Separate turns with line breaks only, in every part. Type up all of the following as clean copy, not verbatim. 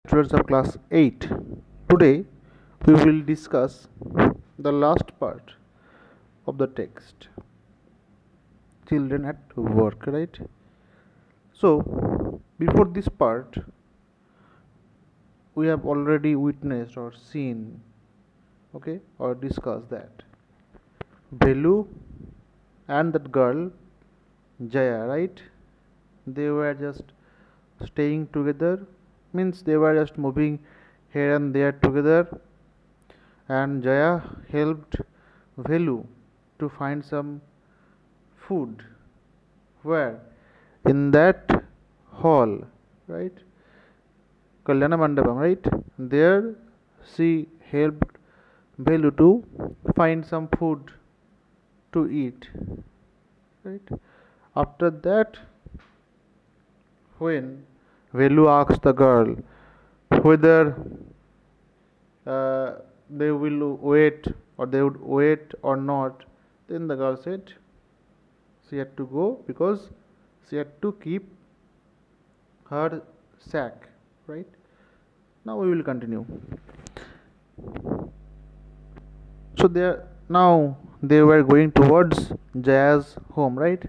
Students of class 8. Today we will discuss the last part of the text, children at work, right? So before this part we have already witnessed or seen, okay, or discussed that Velu and that girl Jaya, right? They were just staying together, means they were just moving here and there together, and Jaya helped Velu to find some food. Where? In that hall, right? Kalyana Mandapam, right? There she helped Velu to find some food to eat, right? After that, when Velu asked the girl whether uh, they will wait or they would wait or not, then the girl said she had to go because she had to keep her sack, right? Now we will continue. So they were going towards Jaya's home, right?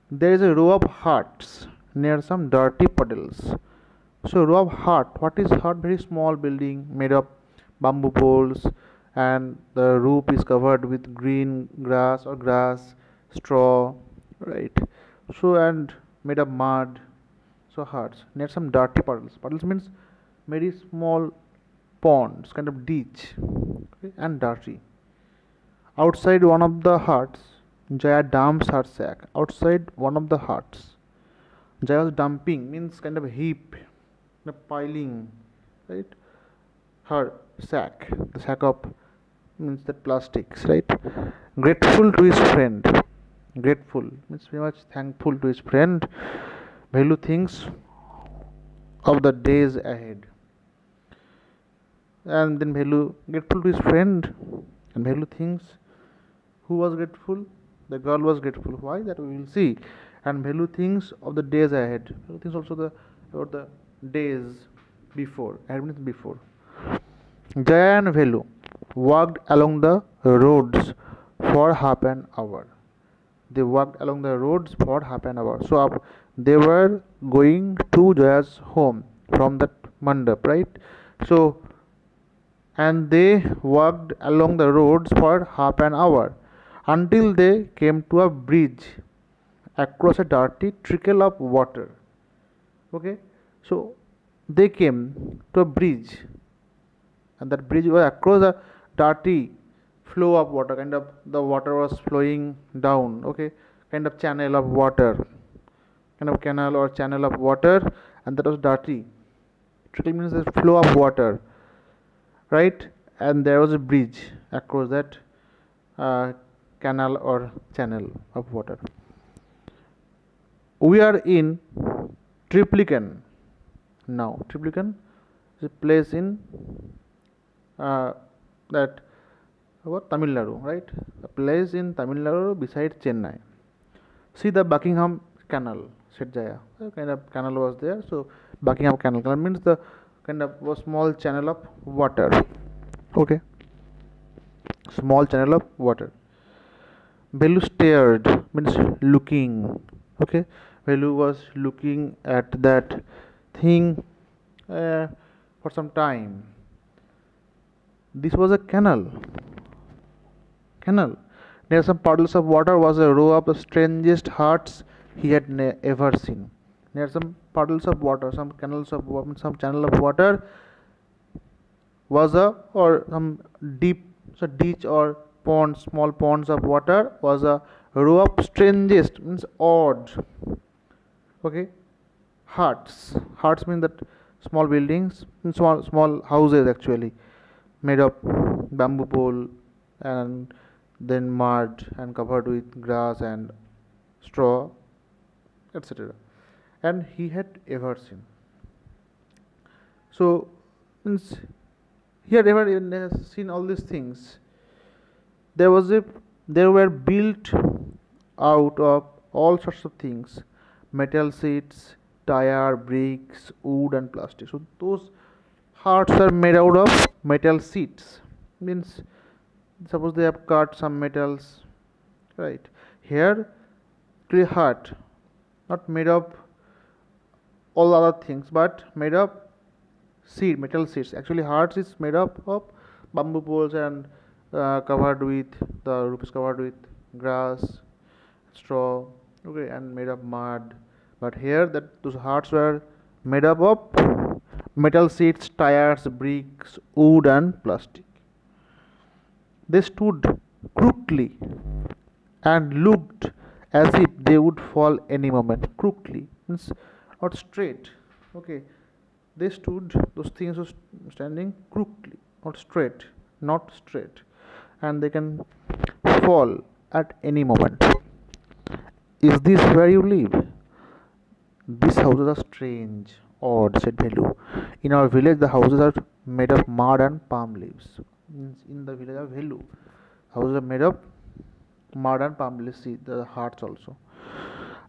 There is a row of huts near some dirty puddles. So row of hut, what is hut? Very small building made of bamboo poles, and the roof is covered with green grass or grass, straw, right? So and made of mud. So huts near some dirty puddles. Puddles means very small ponds, kind of ditch, okay, and dirty. Outside one of the huts, Jaya dumps her sack. Outside one of the huts, Jaya was dumping, means kind of a heap, piling, right? Her sack, the sack of, means that plastics, right? Grateful to his friend. Grateful means very much thankful to his friend. Velu thinks of the days ahead. And then Velu grateful to his friend, and Velu thinks who was grateful? The girl was grateful. Why? That we will see. And Velu thinks of the days ahead. Velu thinks also about the days before, ahead before. Jaya and Velu walked along the roads for half an hour. They walked along the roads for half an hour. So they were going to Jaya's home from that mandap, right? So and they walked along the roads for half an hour until they came to a bridge across a dirty trickle of water. Okay, so they came to a bridge, and that bridge was across a dirty flow of water, kind of the water was flowing down, okay, kind of channel of water, kind of canal or channel of water, and that was dirty. Trickle means the flow of water, right? And there was a bridge across that canal or channel of water. We are in Triplicane now. Triplicane is a place in that about Tamil Nadu, right? A place in Tamil Nadu beside Chennai. See the Buckingham Canal, said Jaya. A kind of canal was there. So Buckingham Canal. Canal means the kind of a small channel of water. Okay. Small channel of water. Velu stared, means looking. Okay. Velu was looking at that thing for some time. This was a canal. Canal. Near some puddles of water was a row of the strangest huts he had ever seen. Near some puddles of water, some canals of water, some channel of water was a, or some deep, so ditch or pond, small ponds of water was a row of strangest, means odd, okay, huts. Huts mean that small buildings, small houses actually, made of bamboo pole and then mud and covered with grass and straw, etc. And he had ever seen. So means he had ever seen all these things. They were built out of all sorts of things, metal seats, tire, bricks, wood, and plastic. So those hearts are made out of metal sheets. Means suppose they have cut some metals, right? Here, clay heart, not made of all other things, but made of metal sheets. Actually, hearts is made up of bamboo poles and covered with the roof is covered with grass, straw, okay, and made of mud. But here, that those hearts were made up of metal sheets, tires, bricks, wood, and plastic. They stood crookedly and looked as if they would fall any moment. Crookedly means not straight. Okay, they stood. Those things were standing crookedly, not straight, and they can fall at any moment. Is this where you live? These houses are strange, odd, said Velu. In our village, the houses are made of mud and palm leaves. Means in the village of Velu, houses are made of mud and palm leaves. See the hearts also.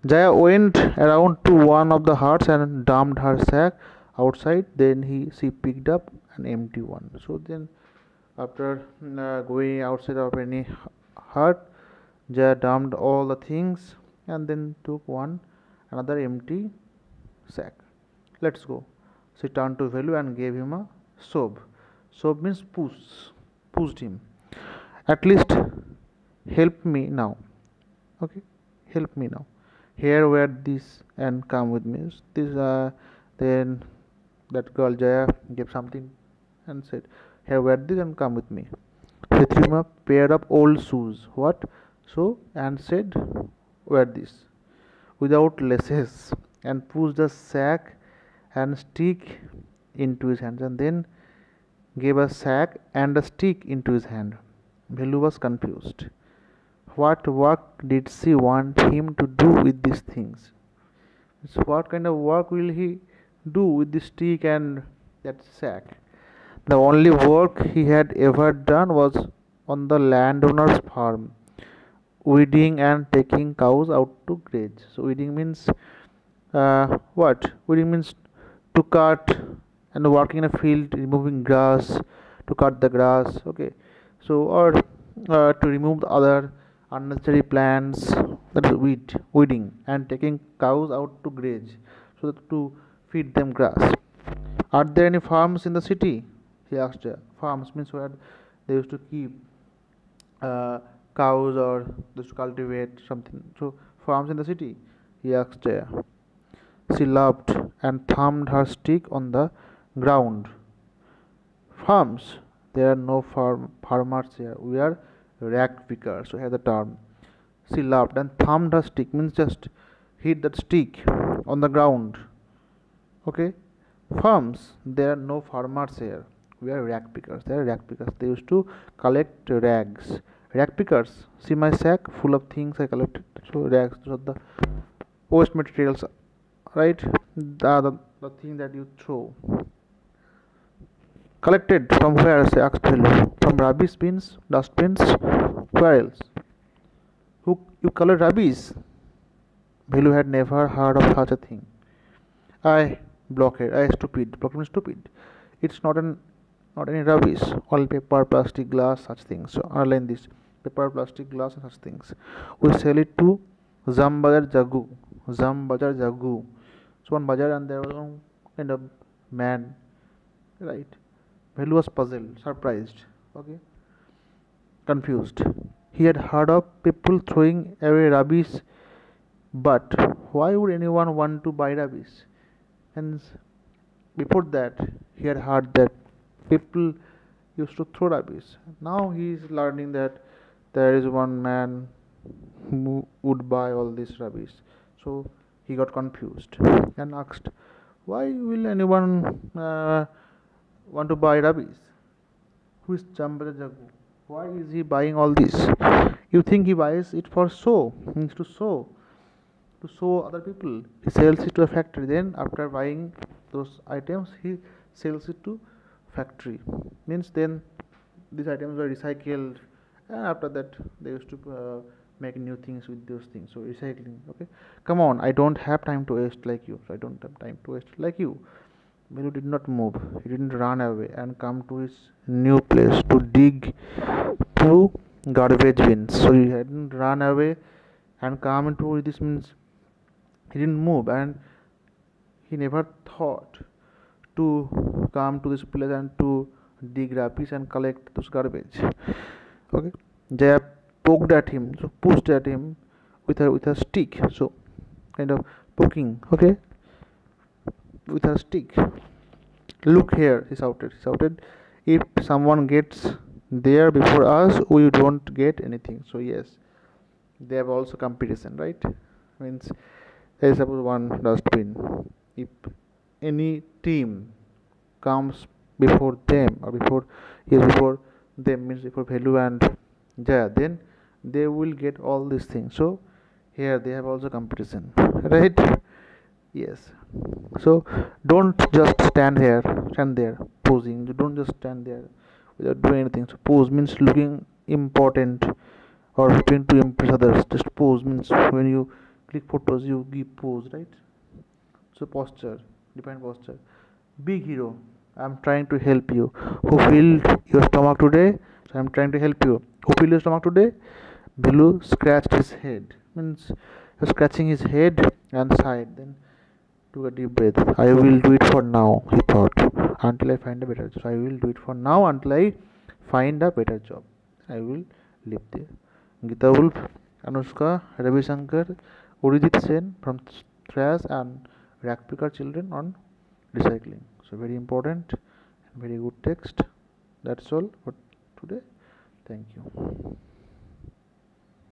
Jaya went around to one of the huts and dumped her sack outside. Then she picked up an empty one. So then, after going outside of any hut, Jaya dumped all the things and then took another empty sack. Let's go. She turned to Velu and gave him a shove. Shove means pushed him. At least help me now. Okay, help me now. Here, wear this and come with me. This then that girl Jaya gave something and said, "Here, wear this and come with me." He threw him a pair of old shoes. What? So and said, "Wear this," without laces, and pushed the sack and stick into his hands, and then gave a sack and a stick into his hand. Velu was confused. What work did she want him to do with these things? So what kind of work will he do with the stick and that sack? The only work he had ever done was on the landowner's farm, weeding and taking cows out to graze. So weeding means what? Weeding means to cut and working in a field, removing grass, to cut the grass. Okay, so or to remove the other unnecessary plants. That is weeding, and taking cows out to graze, so that to feed them grass. Are there any farms in the city? He asked. Farms means where they used to keep cows or they used to cultivate something. So farms in the city? He asked. She laughed and thumped her stick on the ground. Farms? There are no farmers here. We are rag pickers. So here the term. She laughed and thumped her stick means just hit that stick on the ground. Okay. Farms? There are no farmers here. We are rag pickers. They are rag pickers. They used to collect rags. Rag pickers. See my sack full of things I collected. So rags are the waste materials, right? The thing that you throw. Collected from where? Say asked Velu. From rubbish bins, dustbins. Where else? Who you collect rubbish? Velu had never heard of such a thing. I blockhead. I stupid. Blockhead means stupid. It's not any rubbish. All paper, plastic, glass, such things. So underline this: paper, plastic, glass, and such things. We sell it to Zambajar Jagu. Zambajar Jagu. So one bazaar, and there was one kind of man, right? Velu was puzzled, surprised, okay, confused. He had heard of people throwing away rubbish, but why would anyone want to buy rubbish? And before that, he had heard that people used to throw rubbish. Now he is learning that there is one man who would buy all this rubbish. So he got confused and asked, "Why will anyone want to buy rubbish? Who is Chambara Jagu? Why is he buying all this? You think he buys it for show? Means to show other people. He sells it to a factory. Then after buying those items, he sells it to factory. Means then these items were recycled, and after that they used to make new things with those things. So recycling. Okay, come on, I don't have time to waste like you. So I don't have time to waste like you. Belu did not move. He didn't run away and come to his new place to dig through garbage bins. So he hadn't run away and come into this means he didn't move, and he never thought to come to this place and to dig rubbish and collect those garbage. Okay, Jaya poked at him, so pushed at him with a stick. So kind of poking. Okay, with a stick. Look here, he shouted. He shouted, if someone gets there before us, we don't get anything. So yes, they have also competition, right? Means there is suppose one dustbin. If any team comes before them or before them means before Velu and Jaya, then they will get all these things. So here they have also competition, right? Yes. So don't just stand there posing. You don't just stand there without doing anything. So pose means looking important or hoping to impress others. Just pose means when you click photos, you give pose, right? So posture, define posture. Big hero, I'm trying to help you. Who filled your stomach today? So I'm trying to help you. Who filled your stomach today? Bilu scratched his head. Means scratching his head and sighed. Then took a deep breath. I will do it for now, he thought, until I find a better job. So I will do it for now until I find a better job. I will live there. Gita Wolf, Anushka, Ravi Shankar, Urijit Sen from Thrash and Rakpikar children on recycling. So very important and very good text. That's all for today. Thank you.